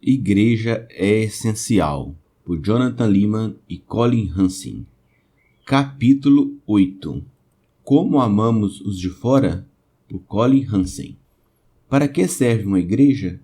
Igreja é essencial, por Jonathan Leeman e Colin Hansen. Capítulo 8. Como amamos os de fora? Por Colin Hansen. Para que serve uma igreja?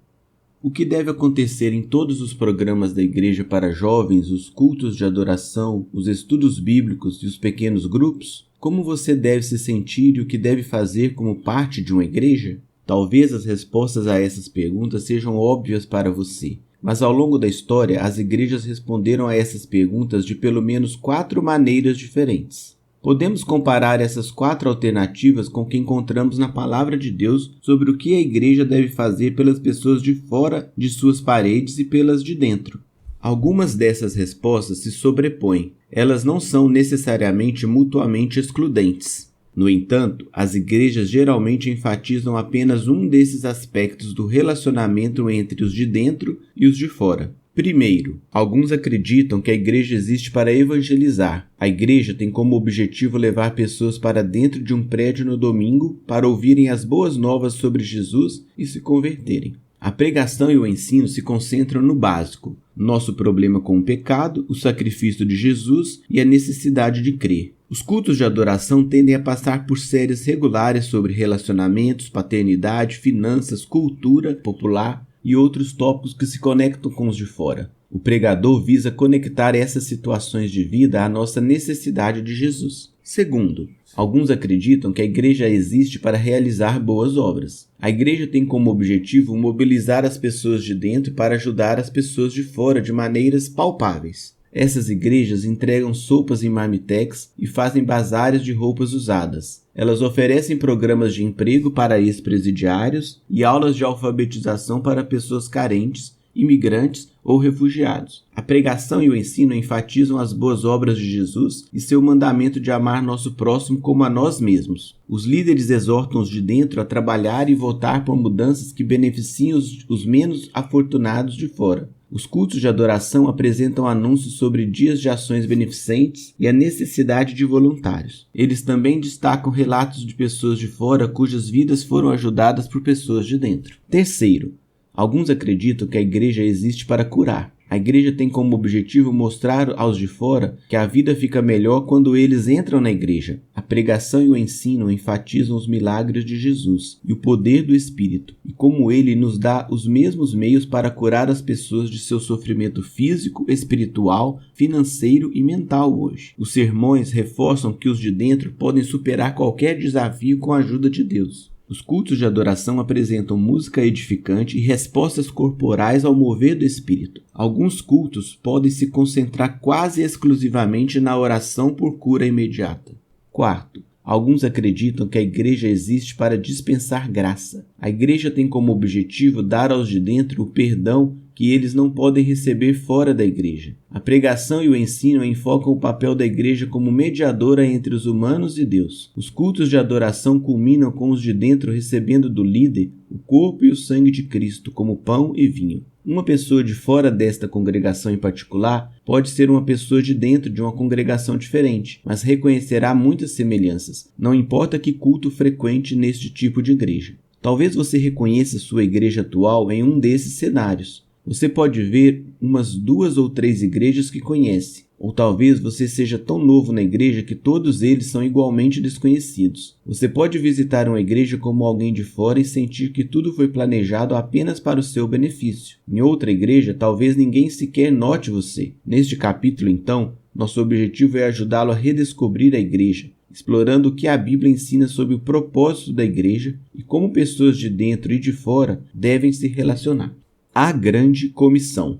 O que deve acontecer em todos os programas da igreja para jovens, os cultos de adoração, os estudos bíblicos e os pequenos grupos? Como você deve se sentir e o que deve fazer como parte de uma igreja? Talvez as respostas a essas perguntas sejam óbvias para você, mas ao longo da história as igrejas responderam a essas perguntas de pelo menos 4 maneiras diferentes. Podemos comparar essas 4 alternativas com o que encontramos na Palavra de Deus sobre o que a igreja deve fazer pelas pessoas de fora de suas paredes e pelas de dentro. Algumas dessas respostas se sobrepõem, elas não são necessariamente mutuamente excludentes. No entanto, as igrejas geralmente enfatizam apenas um desses aspectos do relacionamento entre os de dentro e os de fora. Primeiro, alguns acreditam que a igreja existe para evangelizar. A igreja tem como objetivo levar pessoas para dentro de um prédio no domingo para ouvirem as boas novas sobre Jesus e se converterem. A pregação e o ensino se concentram no básico: nosso problema com o pecado, o sacrifício de Jesus e a necessidade de crer. Os cultos de adoração tendem a passar por séries regulares sobre relacionamentos, paternidade, finanças, cultura popular e outros tópicos que se conectam com os de fora. O pregador visa conectar essas situações de vida à nossa necessidade de Jesus. Segundo, alguns acreditam que a igreja existe para realizar boas obras. A igreja tem como objetivo mobilizar as pessoas de dentro para ajudar as pessoas de fora de maneiras palpáveis. Essas igrejas entregam sopas em marmitex e fazem bazares de roupas usadas. Elas oferecem programas de emprego para ex-presidiários e aulas de alfabetização para pessoas carentes, imigrantes ou refugiados. A pregação e o ensino enfatizam as boas obras de Jesus e seu mandamento de amar nosso próximo como a nós mesmos. Os líderes exortam os de dentro a trabalhar e votar por mudanças que beneficiem os menos afortunados de fora. Os cultos de adoração apresentam anúncios sobre dias de ações beneficentes e a necessidade de voluntários. Eles também destacam relatos de pessoas de fora cujas vidas foram ajudadas por pessoas de dentro. Terceiro, alguns acreditam que a igreja existe para curar. A igreja tem como objetivo mostrar aos de fora que a vida fica melhor quando eles entram na igreja. A pregação e o ensino enfatizam os milagres de Jesus e o poder do Espírito, e como ele nos dá os mesmos meios para curar as pessoas de seu sofrimento físico, espiritual, financeiro e mental hoje. Os sermões reforçam que os de dentro podem superar qualquer desafio com a ajuda de Deus. Os cultos de adoração apresentam música edificante e respostas corporais ao mover do Espírito. Alguns cultos podem se concentrar quase exclusivamente na oração por cura imediata. Quarto, alguns acreditam que a igreja existe para dispensar graça. A igreja tem como objetivo dar aos de dentro o perdão que eles não podem receber fora da igreja. A pregação e o ensino enfocam o papel da igreja como mediadora entre os humanos e Deus. Os cultos de adoração culminam com os de dentro recebendo do líder o corpo e o sangue de Cristo como pão e vinho. Uma pessoa de fora desta congregação em particular pode ser uma pessoa de dentro de uma congregação diferente, mas reconhecerá muitas semelhanças, não importa que culto frequente neste tipo de igreja. Talvez você reconheça sua igreja atual em um desses cenários. Você pode ver umas 2 ou 3 igrejas que conhece, ou talvez você seja tão novo na igreja que todos eles são igualmente desconhecidos. Você pode visitar uma igreja como alguém de fora e sentir que tudo foi planejado apenas para o seu benefício. Em outra igreja, talvez ninguém sequer note você. Neste capítulo, então, nosso objetivo é ajudá-lo a redescobrir a igreja, explorando o que a Bíblia ensina sobre o propósito da igreja e como pessoas de dentro e de fora devem se relacionar. A Grande Comissão.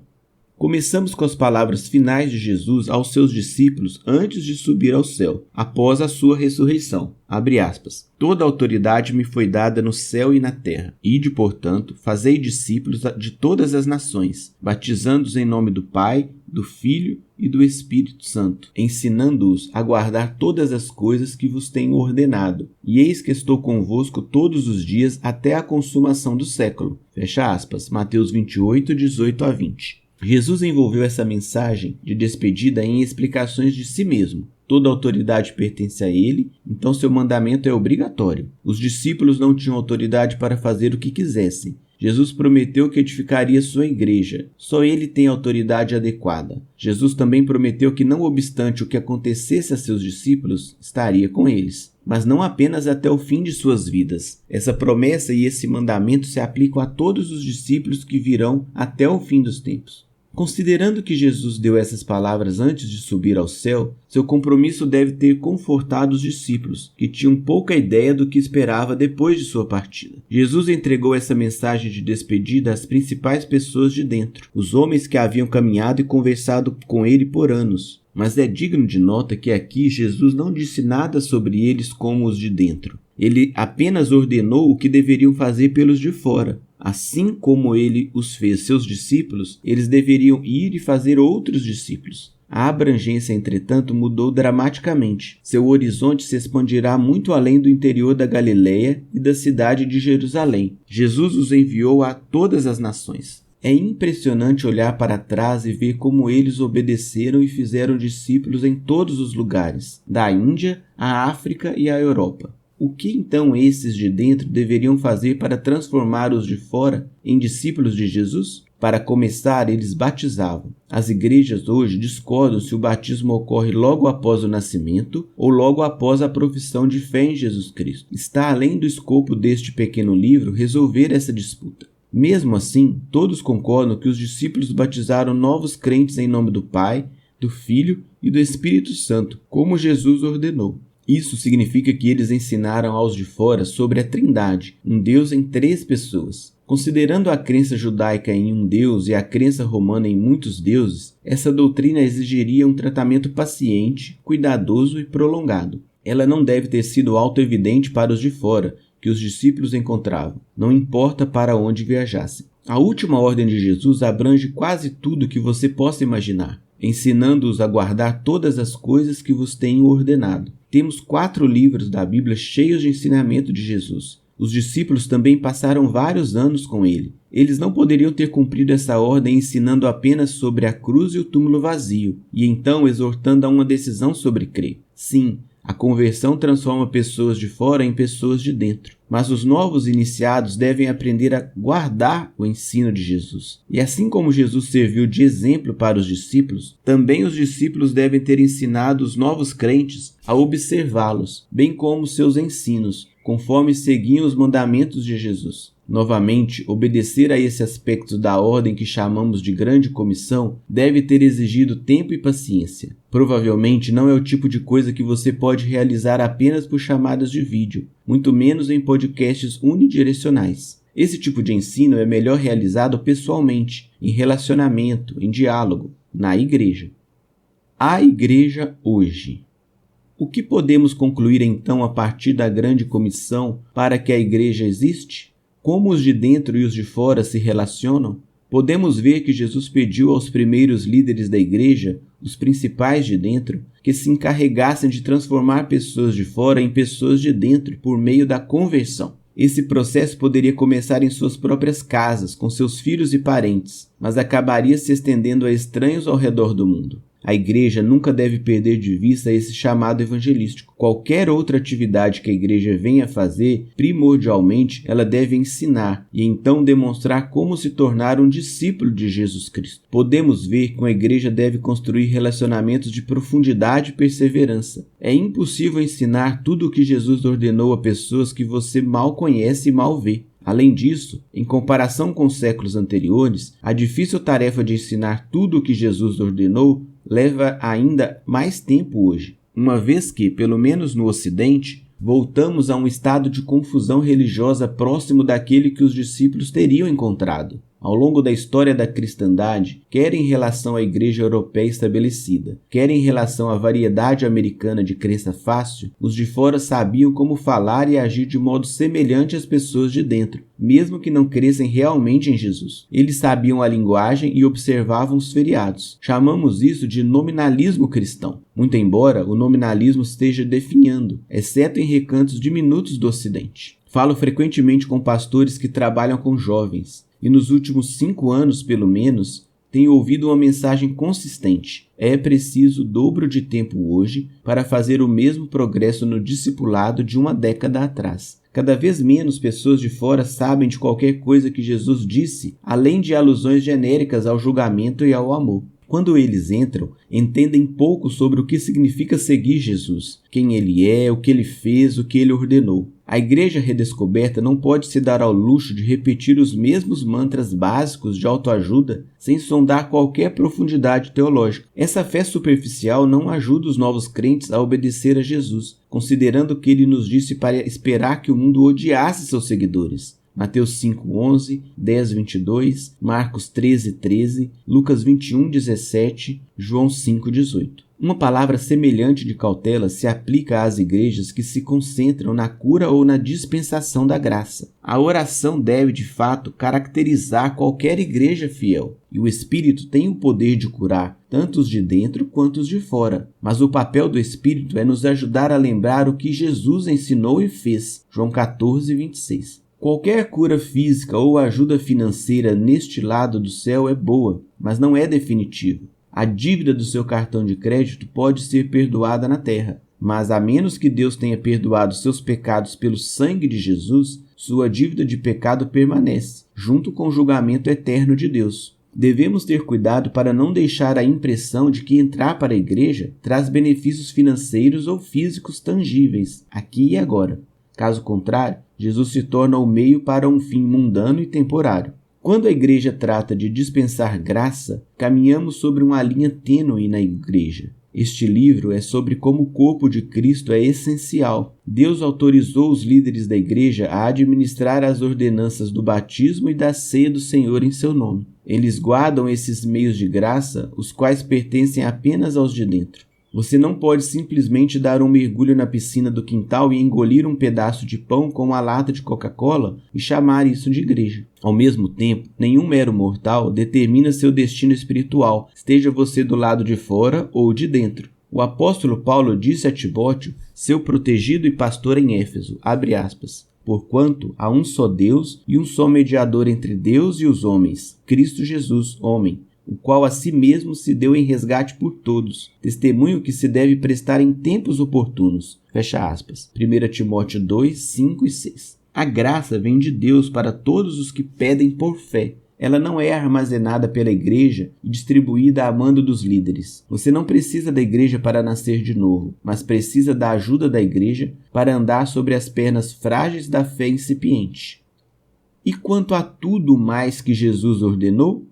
Começamos com as palavras finais de Jesus aos seus discípulos antes de subir ao céu, após a sua ressurreição. Abre aspas. Toda autoridade me foi dada no céu e na terra. Ide, portanto, fazei discípulos de todas as nações, batizando-os em nome do Pai, do Filho e do Espírito Santo, ensinando-os a guardar todas as coisas que vos tenho ordenado. E eis que estou convosco todos os dias até a consumação do século. Fecha aspas. Mateus 28, 18 a 20. Jesus envolveu essa mensagem de despedida em explicações de si mesmo. Toda autoridade pertence a ele, então seu mandamento é obrigatório. Os discípulos não tinham autoridade para fazer o que quisessem. Jesus prometeu que edificaria sua igreja. Só ele tem autoridade adequada. Jesus também prometeu que, não obstante o que acontecesse a seus discípulos, estaria com eles, mas não apenas até o fim de suas vidas. Essa promessa e esse mandamento se aplicam a todos os discípulos que virão até o fim dos tempos. Considerando que Jesus deu essas palavras antes de subir ao céu, seu compromisso deve ter confortado os discípulos, que tinham pouca ideia do que esperava depois de sua partida. Jesus entregou essa mensagem de despedida às principais pessoas de dentro, os homens que haviam caminhado e conversado com ele por anos. Mas é digno de nota que aqui Jesus não disse nada sobre eles como os de dentro. Ele apenas ordenou o que deveriam fazer pelos de fora. Assim como ele os fez seus discípulos, eles deveriam ir e fazer outros discípulos. A abrangência, entretanto, mudou dramaticamente. Seu horizonte se expandirá muito além do interior da Galileia e da cidade de Jerusalém. Jesus os enviou a todas as nações. É impressionante olhar para trás e ver como eles obedeceram e fizeram discípulos em todos os lugares, da Índia à África e à Europa. O que então esses de dentro deveriam fazer para transformar os de fora em discípulos de Jesus? Para começar, eles batizavam. As igrejas hoje discordam se o batismo ocorre logo após o nascimento ou logo após a profissão de fé em Jesus Cristo. Está além do escopo deste pequeno livro resolver essa disputa. Mesmo assim, todos concordam que os discípulos batizaram novos crentes em nome do Pai, do Filho e do Espírito Santo, como Jesus ordenou. Isso significa que eles ensinaram aos de fora sobre a Trindade, um Deus em 3 pessoas. Considerando a crença judaica em um Deus e a crença romana em muitos deuses, essa doutrina exigiria um tratamento paciente, cuidadoso e prolongado. Ela não deve ter sido auto-evidente para os de fora, que os discípulos encontravam, não importa para onde viajassem. A última ordem de Jesus abrange quase tudo que você possa imaginar, ensinando-os a guardar todas as coisas que vos tenho ordenado. Temos 4 livros da Bíblia cheios de ensinamento de Jesus. Os discípulos também passaram vários anos com ele. Eles não poderiam ter cumprido essa ordem ensinando apenas sobre a cruz e o túmulo vazio, e então exortando a uma decisão sobre crer. Sim, a conversão transforma pessoas de fora em pessoas de dentro. Mas os novos iniciados devem aprender a guardar o ensino de Jesus. E assim como Jesus serviu de exemplo para os discípulos, também os discípulos devem ter ensinado os novos crentes a observá-los, bem como seus ensinos, conforme seguiam os mandamentos de Jesus. Novamente, obedecer a esse aspecto da ordem que chamamos de grande comissão deve ter exigido tempo e paciência. Provavelmente não é o tipo de coisa que você pode realizar apenas por chamadas de vídeo, muito menos em podcasts unidirecionais. Esse tipo de ensino é melhor realizado pessoalmente, em relacionamento, em diálogo, na igreja. A igreja hoje. O que podemos concluir então a partir da grande comissão para que a igreja existe? Como os de dentro e os de fora se relacionam? Podemos ver que Jesus pediu aos primeiros líderes da igreja, os principais de dentro, que se encarregassem de transformar pessoas de fora em pessoas de dentro por meio da conversão. Esse processo poderia começar em suas próprias casas, com seus filhos e parentes, mas acabaria se estendendo a estranhos ao redor do mundo. A igreja nunca deve perder de vista esse chamado evangelístico. Qualquer outra atividade que a igreja venha a fazer, primordialmente, ela deve ensinar e então demonstrar como se tornar um discípulo de Jesus Cristo. Podemos ver que a igreja deve construir relacionamentos de profundidade e perseverança. É impossível ensinar tudo o que Jesus ordenou a pessoas que você mal conhece e mal vê. Além disso, em comparação com os séculos anteriores, a difícil tarefa de ensinar tudo o que Jesus ordenou leva ainda mais tempo hoje, uma vez que, pelo menos no Ocidente, voltamos a um estado de confusão religiosa próximo daquele que os discípulos teriam encontrado. Ao longo da história da cristandade, quer em relação à igreja europeia estabelecida, quer em relação à variedade americana de crença fácil, os de fora sabiam como falar e agir de modo semelhante às pessoas de dentro, mesmo que não crescem realmente em Jesus. Eles sabiam a linguagem e observavam os feriados. Chamamos isso de nominalismo cristão, muito embora o nominalismo esteja definhando, exceto em recantos diminutos do Ocidente. Falo frequentemente com pastores que trabalham com jovens, e nos últimos 5 anos, pelo menos, Tenho ouvido uma mensagem consistente. É preciso o dobro de tempo hoje para fazer o mesmo progresso no discipulado de uma década atrás. Cada vez menos pessoas de fora sabem de qualquer coisa que Jesus disse, além de alusões genéricas ao julgamento e ao amor. Quando eles entram, entendem pouco sobre o que significa seguir Jesus, quem ele é, o que ele fez, o que ele ordenou. A igreja redescoberta não pode se dar ao luxo de repetir os mesmos mantras básicos de autoajuda sem sondar qualquer profundidade teológica. Essa fé superficial não ajuda os novos crentes a obedecer a Jesus, considerando que ele nos disse para esperar que o mundo odiasse seus seguidores. Mateus 5:11, 10:22, Marcos 13:13, Lucas 21:17, João 5:18. Uma palavra semelhante de cautela se aplica às igrejas que se concentram na cura ou na dispensação da graça. A oração deve, de fato, caracterizar qualquer igreja fiel, e o Espírito tem o poder de curar, tanto os de dentro quanto os de fora. Mas o papel do Espírito é nos ajudar a lembrar o que Jesus ensinou e fez. João 14:26. Qualquer cura física ou ajuda financeira neste lado do céu é boa, mas não é definitiva. A dívida do seu cartão de crédito pode ser perdoada na terra, mas a menos que Deus tenha perdoado seus pecados pelo sangue de Jesus, sua dívida de pecado permanece, junto com o julgamento eterno de Deus. Devemos ter cuidado para não deixar a impressão de que entrar para a igreja traz benefícios financeiros ou físicos tangíveis, aqui e agora. Caso contrário, Jesus se torna o meio para um fim mundano e temporário. Quando a igreja trata de dispensar graça, caminhamos sobre uma linha tênue na igreja. Este livro é sobre como o corpo de Cristo é essencial. Deus autorizou os líderes da igreja a administrar as ordenanças do batismo e da ceia do Senhor em seu nome. Eles guardam esses meios de graça, os quais pertencem apenas aos de dentro. Você não pode simplesmente dar um mergulho na piscina do quintal e engolir um pedaço de pão com uma lata de Coca-Cola e chamar isso de igreja. Ao mesmo tempo, nenhum mero mortal determina seu destino espiritual, esteja você do lado de fora ou de dentro. O apóstolo Paulo disse a Timóteo, seu protegido e pastor em Éfeso, abre aspas, porquanto há um só Deus e um só mediador entre Deus e os homens, Cristo Jesus, homem, o qual a si mesmo se deu em resgate por todos, testemunho que se deve prestar em tempos oportunos. Fecha aspas. 1 Timóteo 2, 5 e 6. A graça vem de Deus para todos os que pedem por fé. Ela não é armazenada pela igreja e distribuída a mando dos líderes. Você não precisa da igreja para nascer de novo, mas precisa da ajuda da igreja para andar sobre as pernas frágeis da fé incipiente. E quanto a tudo mais que Jesus ordenou?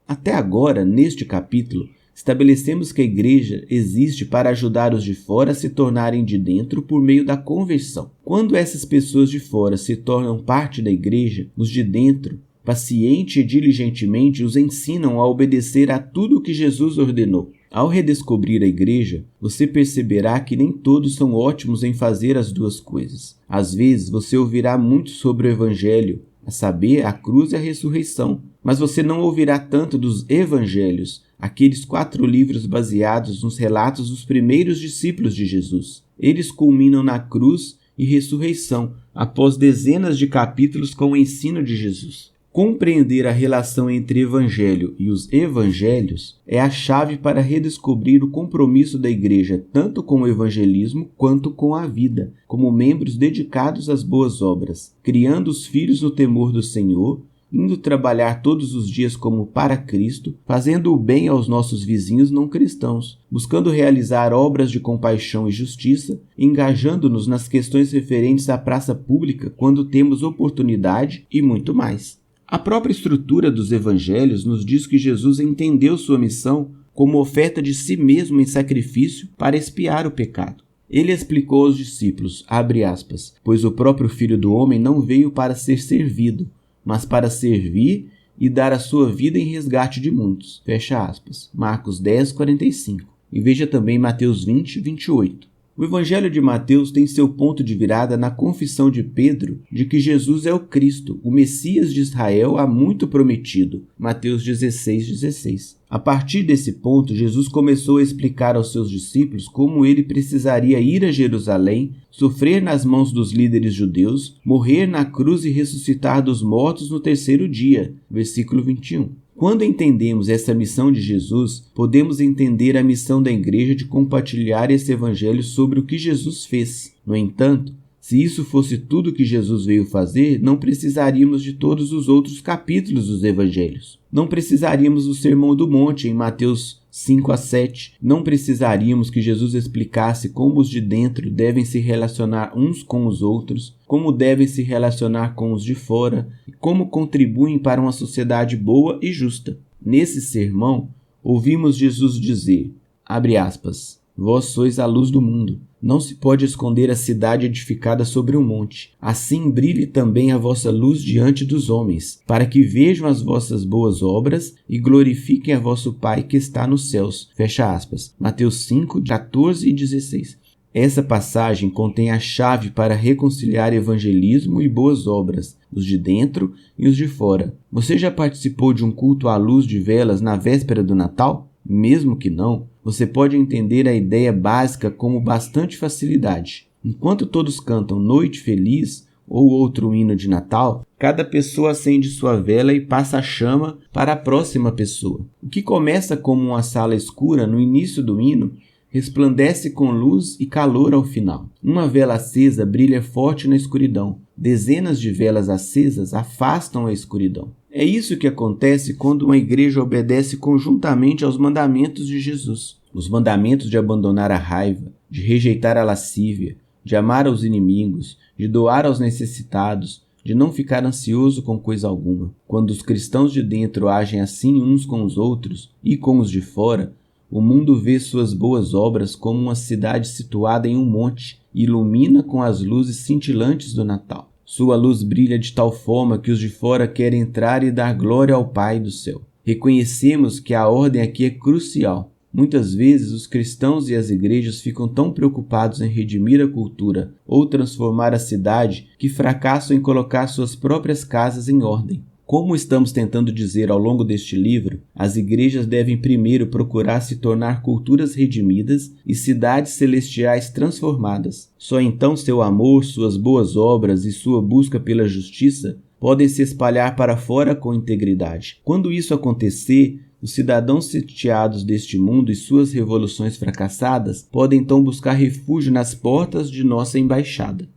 Até agora, neste capítulo, estabelecemos que a igreja existe para ajudar os de fora a se tornarem de dentro por meio da conversão. Quando essas pessoas de fora se tornam parte da igreja, os de dentro, paciente e diligentemente, os ensinam a obedecer a tudo o que Jesus ordenou. Ao redescobrir a igreja, você perceberá que nem todos são ótimos em fazer as duas coisas. Às vezes, você ouvirá muito sobre o Evangelho, a saber, a cruz e a ressurreição, mas você não ouvirá tanto dos evangelhos, aqueles 4 livros baseados nos relatos dos primeiros discípulos de Jesus. Eles culminam na cruz e ressurreição, após dezenas de capítulos com o ensino de Jesus. Compreender a relação entre evangelho e os evangelhos é a chave para redescobrir o compromisso da igreja tanto com o evangelismo quanto com a vida, como membros dedicados às boas obras, criando os filhos no temor do Senhor, indo trabalhar todos os dias como para Cristo, fazendo o bem aos nossos vizinhos não cristãos, buscando realizar obras de compaixão e justiça, engajando-nos nas questões referentes à praça pública quando temos oportunidade e muito mais. A própria estrutura dos evangelhos nos diz que Jesus entendeu sua missão como oferta de si mesmo em sacrifício para expiar o pecado. Ele explicou aos discípulos, abre aspas, pois o próprio Filho do Homem não veio para ser servido, mas para servir e dar a sua vida em resgate de muitos. Fecha aspas. Marcos 10, 45. E veja também Mateus 20, 28. O Evangelho de Mateus tem seu ponto de virada na confissão de Pedro de que Jesus é o Cristo, o Messias de Israel há muito prometido. Mateus 16, 16. A partir desse ponto, Jesus começou a explicar aos seus discípulos como ele precisaria ir a Jerusalém, sofrer nas mãos dos líderes judeus, morrer na cruz e ressuscitar dos mortos no 3º dia. Versículo 21. Quando entendemos essa missão de Jesus, podemos entender a missão da igreja de compartilhar esse evangelho sobre o que Jesus fez. No entanto, se isso fosse tudo que Jesus veio fazer, não precisaríamos de todos os outros capítulos dos evangelhos. Não precisaríamos do Sermão do Monte em Mateus 5 a 7. Não precisaríamos que Jesus explicasse como os de dentro devem se relacionar uns com os outros, como devem se relacionar com os de fora e como contribuem para uma sociedade boa e justa. Nesse sermão, ouvimos Jesus dizer, abre aspas, vós sois a luz do mundo. Não se pode esconder a cidade edificada sobre um monte. Assim brilhe também a vossa luz diante dos homens, para que vejam as vossas boas obras e glorifiquem a vosso Pai que está nos céus. Fecha aspas. Mateus 5, 14 e 16. Essa passagem contém a chave para reconciliar evangelismo e boas obras, os de dentro e os de fora. Você já participou de um culto à luz de velas na véspera do Natal? Mesmo que não, você pode entender a ideia básica com bastante facilidade. Enquanto todos cantam Noite Feliz ou outro hino de Natal, cada pessoa acende sua vela e passa a chama para a próxima pessoa. O que começa como uma sala escura no início do hino, resplandece com luz e calor ao final. Uma vela acesa brilha forte na escuridão. Dezenas de velas acesas afastam a escuridão. É isso que acontece quando uma igreja obedece conjuntamente aos mandamentos de Jesus. Os mandamentos de abandonar a raiva, de rejeitar a lascívia, de amar aos inimigos, de doar aos necessitados, de não ficar ansioso com coisa alguma. Quando os cristãos de dentro agem assim uns com os outros e com os de fora, o mundo vê suas boas obras como uma cidade situada em um monte e ilumina com as luzes cintilantes do Natal. Sua luz brilha de tal forma que os de fora querem entrar e dar glória ao Pai do céu. Reconhecemos que a ordem aqui é crucial. Muitas vezes os cristãos e as igrejas ficam tão preocupados em redimir a cultura ou transformar a cidade que fracassam em colocar suas próprias casas em ordem. Como estamos tentando dizer ao longo deste livro, as igrejas devem primeiro procurar se tornar culturas redimidas e cidades celestiais transformadas. Só então seu amor, suas boas obras e sua busca pela justiça podem se espalhar para fora com integridade. Quando isso acontecer, os cidadãos sitiados deste mundo e suas revoluções fracassadas podem então buscar refúgio nas portas de nossa embaixada.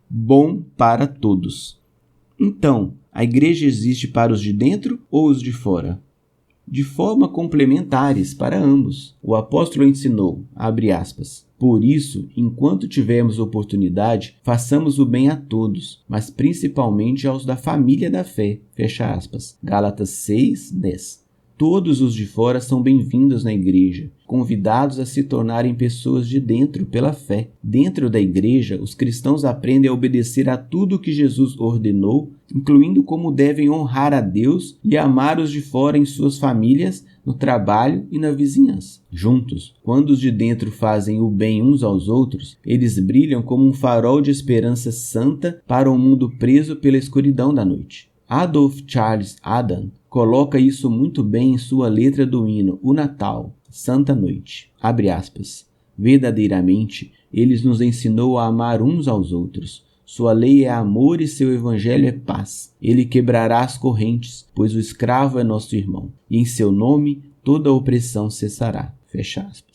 Bom para todos. Então, a igreja existe para os de dentro ou os de fora? De forma complementares para ambos. O apóstolo ensinou, abre aspas, por isso, enquanto tivermos oportunidade, façamos o bem a todos, mas principalmente aos da família da fé, fecha aspas. Gálatas 6, 10. Todos os de fora são bem-vindos na igreja, convidados a se tornarem pessoas de dentro pela fé. Dentro da igreja, os cristãos aprendem a obedecer a tudo que Jesus ordenou, incluindo como devem honrar a Deus e amar os de fora em suas famílias, no trabalho e na vizinhança. Juntos, quando os de dentro fazem o bem uns aos outros, eles brilham como um farol de esperança santa para um mundo preso pela escuridão da noite. Adolf Charles Adam coloca isso muito bem em sua letra do hino O Natal, Santa Noite. Abre aspas. Verdadeiramente, ele nos ensinou a amar uns aos outros. Sua lei é amor e seu evangelho é paz. Ele quebrará as correntes, pois o escravo é nosso irmão. E em seu nome toda opressão cessará. Fecha aspas.